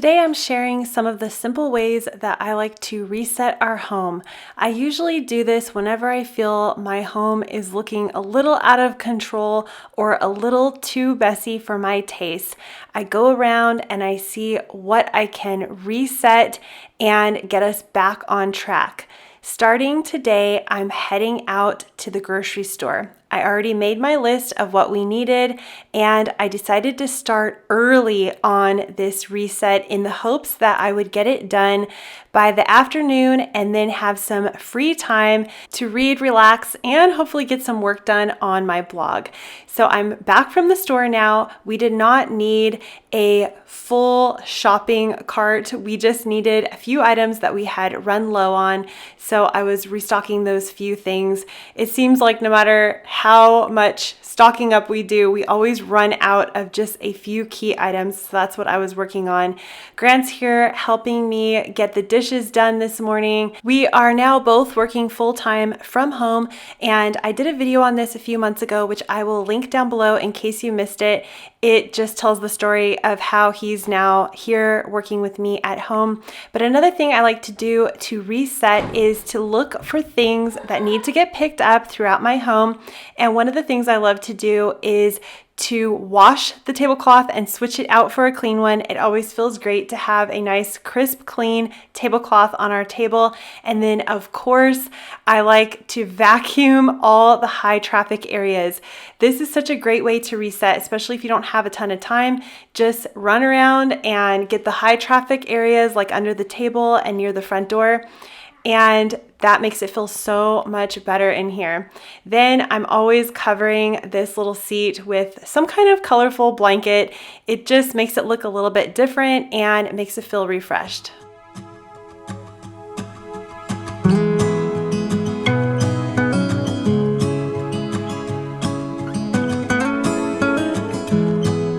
Today I'm sharing some of the simple ways that I like to reset our home. I usually do this whenever I feel my home is looking a little out of control or a little too messy for my taste. I go around and I see what I can reset and get us back on track. Starting today, I'm heading out to the grocery store. I already made my list of what we needed, and I decided to start early on this reset in the hopes that I would get it done by the afternoon and then have some free time to read, relax, and hopefully get some work done on my blog. So I'm back from the store now. We did not need a full shopping cart. We just needed a few items that we had run low on. So I was restocking those few things. It seems like no matter how much stocking up we do, we always run out of just a few key items. So that's what I was working on. Grant's here helping me get the dishes done this morning. We are now both working full-time from home, and I did a video on this a few months ago, which I will link down below in case you missed it. It just tells the story of how he's now here working with me at home. But another thing I like to do to reset is to look for things that need to get picked up throughout my home. And one of the things I love to do is to wash the tablecloth and switch it out for a clean one. It always feels great to have a nice, crisp, clean tablecloth on our table. And then, of course, I like to vacuum all the high traffic areas. This is such a great way to reset, especially if you don't have a ton of time. Just run around and get the high traffic areas like under the table and near the front door. And that makes it feel so much better in here. Then I'm always covering this little seat with some kind of colorful blanket. It just makes it look a little bit different and it makes it feel refreshed.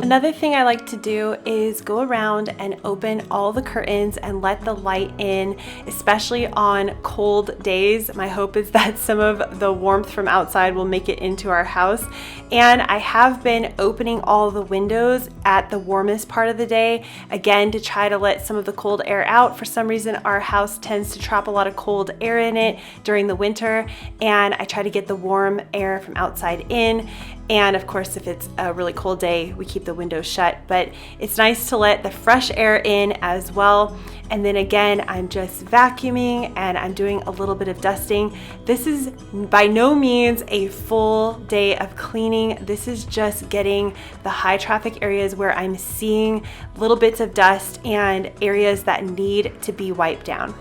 Another thing I like to do is go around and open all the curtains and let the light in, especially on cold days. My hope is that some of the warmth from outside will make it into our house. And I have been opening all the windows at the warmest part of the day, again, to try to let some of the cold air out. For some reason, our house tends to trap a lot of cold air in it during the winter, and I try to get the warm air from outside in. And of course, if it's a really cold day, we keep the windows shut, but it's nice to let the fresh air in as well. And then again, I'm just vacuuming and I'm doing a little bit of dusting. This is by no means a full day of cleaning. This is just getting the high traffic areas where I'm seeing little bits of dust and areas that need to be wiped down.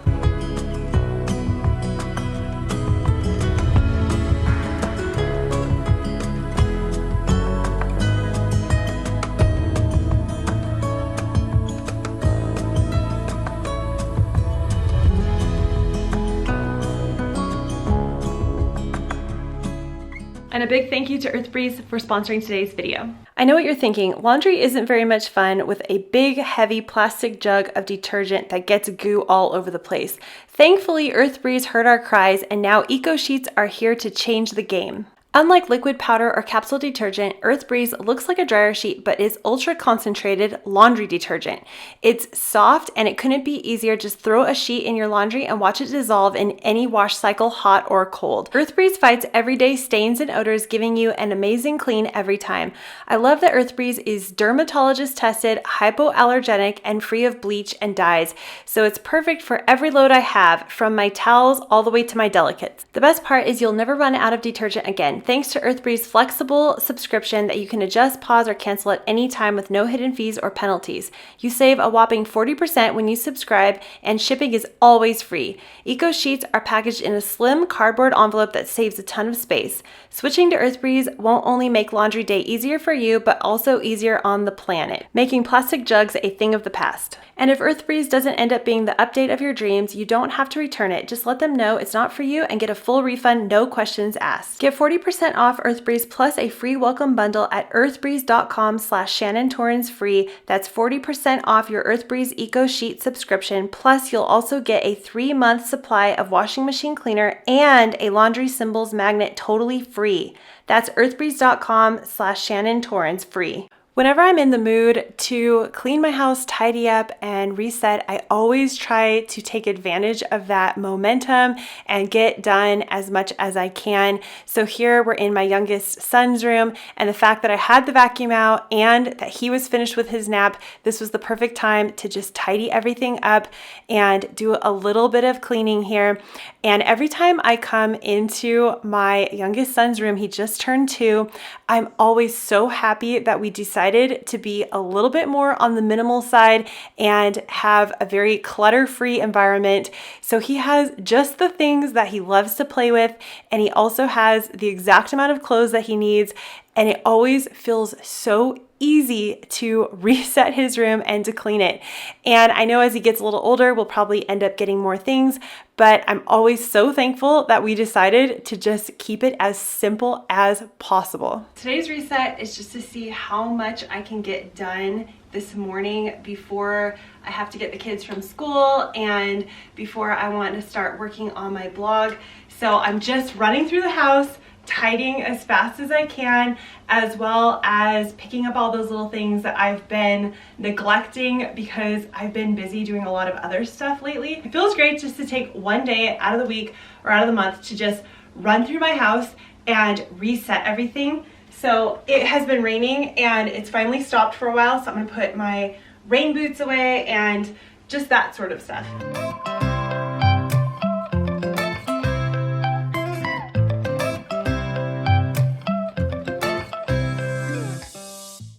And a big thank you to EarthBreeze for sponsoring today's video. I know what you're thinking, laundry isn't very much fun with a big, heavy plastic jug of detergent that gets goo all over the place. Thankfully, EarthBreeze heard our cries, and now Eco Sheets are here to change the game. Unlike liquid powder or capsule detergent, EarthBreeze looks like a dryer sheet but is ultra concentrated laundry detergent. It's soft and it couldn't be easier. Just throw a sheet in your laundry and watch it dissolve in any wash cycle, hot or cold. EarthBreeze fights everyday stains and odors, giving you an amazing clean every time. I love that EarthBreeze is dermatologist tested, hypoallergenic, and free of bleach and dyes. So it's perfect for every load I have, from my towels all the way to my delicates. The best part is you'll never run out of detergent again, thanks to EarthBreeze's flexible subscription that you can adjust, pause, or cancel at any time with no hidden fees or penalties. You save a whopping 40% when you subscribe, and shipping is always free. Eco Sheets are packaged in a slim cardboard envelope that saves a ton of space. Switching to EarthBreeze won't only make laundry day easier for you, but also easier on the planet, making plastic jugs a thing of the past. And if EarthBreeze doesn't end up being the update of your dreams, you don't have to return it. Just let them know it's not for you and get a full refund, no questions asked. Get 40% off EarthBreeze plus a free welcome bundle at earthbreeze.com/Shannon Torrens free. That's 40% off your EarthBreeze Eco Sheet subscription. Plus, you'll also get a 3-month supply of washing machine cleaner and a laundry symbols magnet totally free. That's earthbreeze.com/Shannon Torrens free. Whenever I'm in the mood to clean my house, tidy up, and reset, I always try to take advantage of that momentum and get done as much as I can. So here we're in my youngest son's room, and the fact that I had the vacuum out and that he was finished with his nap, this was the perfect time to just tidy everything up and do a little bit of cleaning here. And every time I come into my youngest son's room, he just turned 2, I'm always so happy that we decided to be a little bit more on the minimal side and have a very clutter-free environment. So he has just the things that he loves to play with, and he also has the exact amount of clothes that he needs, and it always feels so easy to reset his room and to clean it. And I know as he gets a little older, we'll probably end up getting more things, but I'm always so thankful that we decided to just keep it as simple as possible. Today's reset is just to see how much I can get done this morning before I have to get the kids from school and before I want to start working on my blog. So I'm just running through the house, tidying as fast as I can, as well as picking up all those little things that I've been neglecting because I've been busy doing a lot of other stuff lately. It feels great just to take one day out of the week or out of the month to just run through my house and reset everything. So it has been raining and it's finally stopped for a while, so I'm gonna put my rain boots away and just that sort of stuff.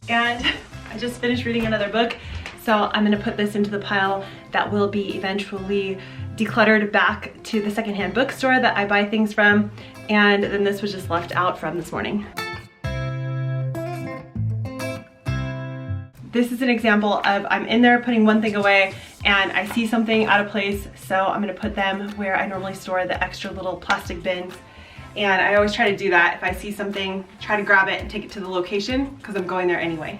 And I just finished reading another book, so I'm gonna put this into the pile that will be eventually decluttered back to the secondhand bookstore that I buy things from, and then this was just left out from this morning. This is an example of I'm in there putting one thing away and I see something out of place, so I'm gonna put them where I normally store the extra little plastic bins. And I always try to do that. If I see something, try to grab it and take it to the location because I'm going there anyway.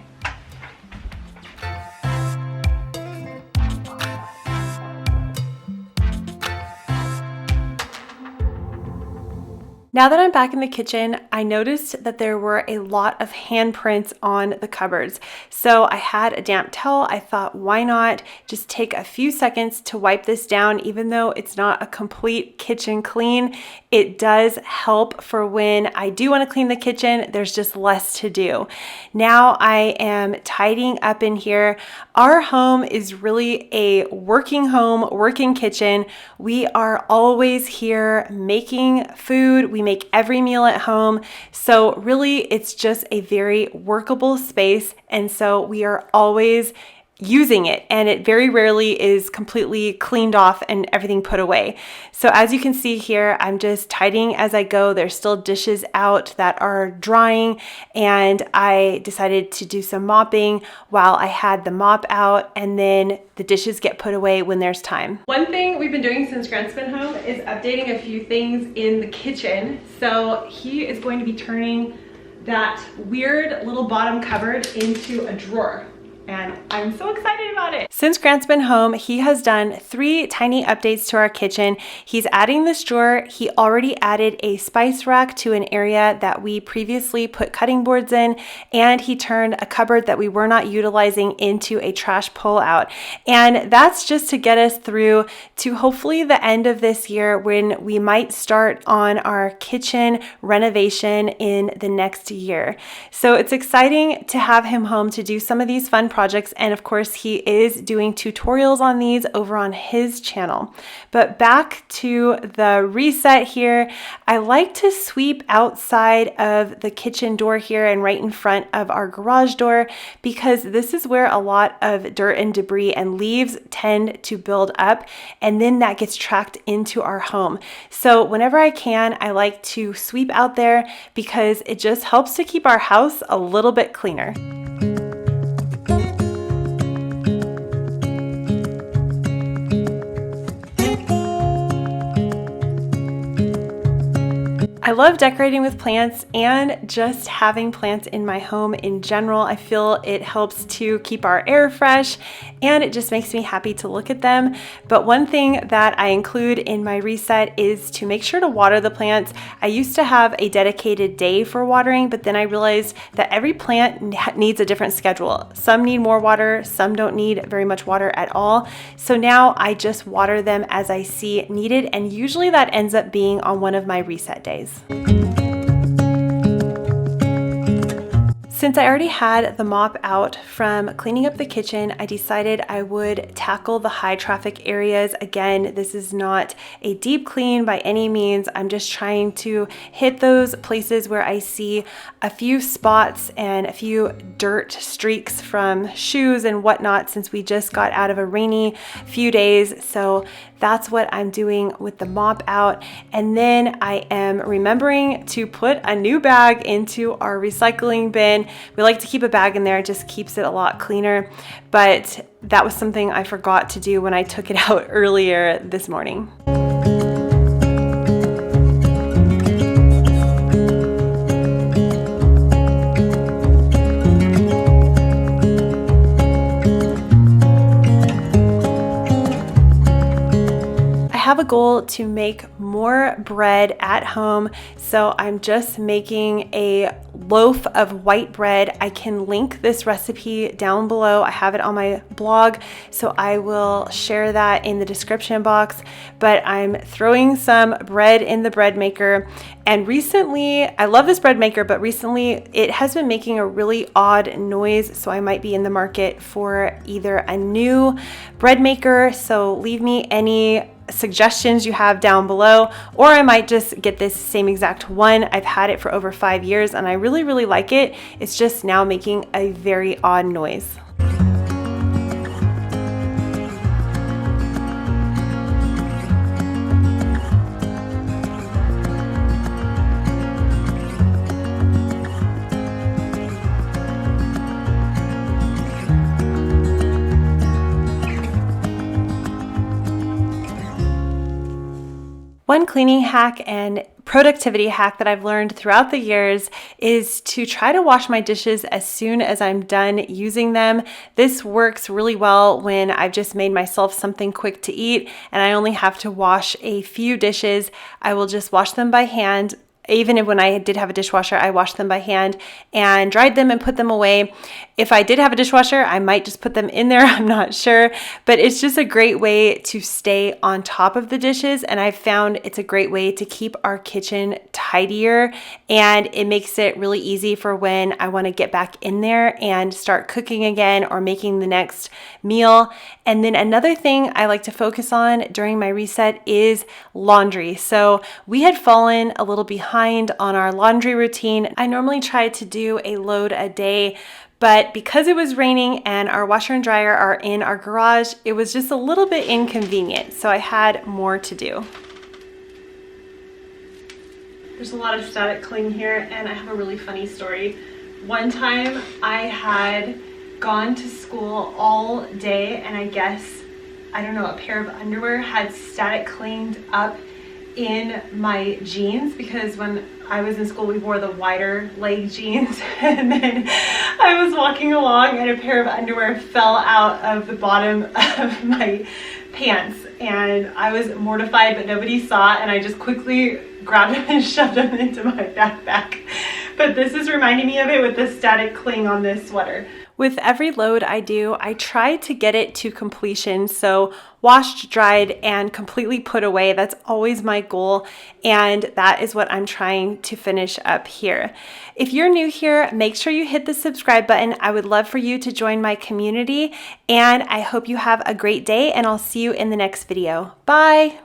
Now that I'm back in the kitchen, I noticed that there were a lot of handprints on the cupboards. So I had a damp towel. I thought, why not just take a few seconds to wipe this down, even though it's not a complete kitchen clean. It does help for when I do want to clean the kitchen, there's just less to do. Now I am tidying up in here. Our home is really a working home, working kitchen. We are always here making food. We make every meal at home. So really it's just a very workable space. And so we are always using it, and it very rarely is completely cleaned off and everything put away. So as you can see here, I'm just tidying as I go. There's still dishes out that are drying, and I decided to do some mopping while I had the mop out, and then the dishes get put away when there's time. One thing we've been doing since Grant's been home is updating a few things in the kitchen. So he is going to be turning that weird little bottom cupboard into a drawer. And I'm so excited about it. Since Grant's been home, he has done 3 tiny updates to our kitchen. He's adding this drawer. He already added a spice rack to an area that we previously put cutting boards in, and he turned a cupboard that we were not utilizing into a trash pull-out. And that's just to get us through to hopefully the end of this year, when we might start on our kitchen renovation in the next year. So it's exciting to have him home to do some of these fun projects, and of course he is doing tutorials on these over on his channel. But back to the reset here, I like to sweep outside of the kitchen door here and right in front of our garage door, because this is where a lot of dirt and debris and leaves tend to build up, and then that gets tracked into our home. So whenever I can, I like to sweep out there because it just helps to keep our house a little bit cleaner. I love decorating with plants and just having plants in my home in general. I feel it helps to keep our air fresh and it just makes me happy to look at them. But one thing that I include in my reset is to make sure to water the plants. I used to have a dedicated day for watering, but then I realized that every plant needs a different schedule. Some need more water, some don't need very much water at all. So now I just water them as I see needed, and usually that ends up being on one of my reset days. Since I already had the mop out from cleaning up the kitchen, I decided I would tackle the high traffic areas. Again, this is not a deep clean by any means. I'm just trying to hit those places where I see a few spots and a few dirt streaks from shoes and whatnot, since we just got out of a rainy few days. So that's what I'm doing with the mop out. And then I am remembering to put a new bag into our recycling bin. We like to keep a bag in there, it just keeps it a lot cleaner. But that was something I forgot to do when I took it out earlier this morning. I have a goal to make more bread at home, so I'm just making a loaf of white bread. I can link this recipe down below. I have it on my blog, so I will share that in the description box. But I'm throwing some bread in the bread maker, and recently, I love this bread maker, but recently it has been making a really odd noise, so I might be in the market for either a new bread maker, so leave me any suggestions you have down below, or I might just get this same exact one. I've had it for over 5 years and I really like it. It's just now making a very odd noise. One cleaning hack and productivity hack that I've learned throughout the years is to try to wash my dishes as soon as I'm done using them. This works really well when I've just made myself something quick to eat and I only have to wash a few dishes. I will just wash them by hand. Even if when I did have a dishwasher, I washed them by hand and dried them and put them away. If I did have a dishwasher, I might just put them in there, I'm not sure. But it's just a great way to stay on top of the dishes, and I've found it's a great way to keep our kitchen tidier, and it makes it really easy for when I want to get back in there and start cooking again or making the next meal. And then another thing I like to focus on during my reset is laundry. So we had fallen a little behind on our laundry routine. I normally try to do a load a day, but because it was raining and our washer and dryer are in our garage, it was just a little bit inconvenient. So I had more to do. There's a lot of static cling here, and I have a really funny story. One time I had gone to school all day, and I guess, I don't know, a pair of underwear had static clinged up in my jeans, because when I was in school we wore the wider leg jeans, and then I was walking along and a pair of underwear fell out of the bottom of my pants, and I was mortified, but nobody saw, and I just quickly grabbed them and shoved them into my backpack. But this is reminding me of it with the static cling on this sweater. With every load I do, I try to get it to completion. So washed, dried, and completely put away. That's always my goal. And that is what I'm trying to finish up here. If you're new here, make sure you hit the subscribe button. I would love for you to join my community. And I hope you have a great day, and I'll see you in the next video. Bye.